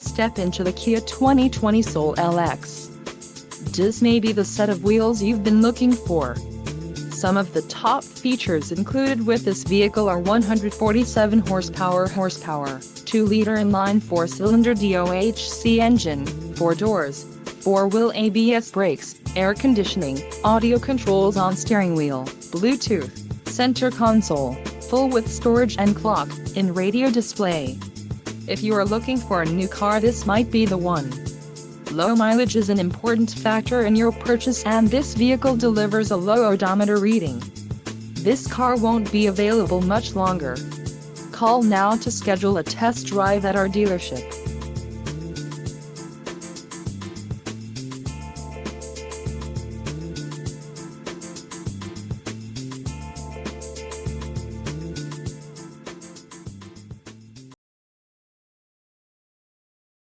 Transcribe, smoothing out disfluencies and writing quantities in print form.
Step into the Kia 2020 Soul LX. This may be the set of wheels you've been looking for. Some of the top features included with this vehicle are 147 horsepower, 2-liter inline 4-cylinder DOHC engine, 4 doors, 4-wheel ABS brakes, air conditioning, audio controls on steering wheel, Bluetooth, center console, full with storage and clock-in radio display. If you are looking for a new car, this might be the one. Low mileage is an important factor in your purchase, and this vehicle delivers a low odometer reading. This car won't be available much longer. Call now to schedule a test drive at our dealership.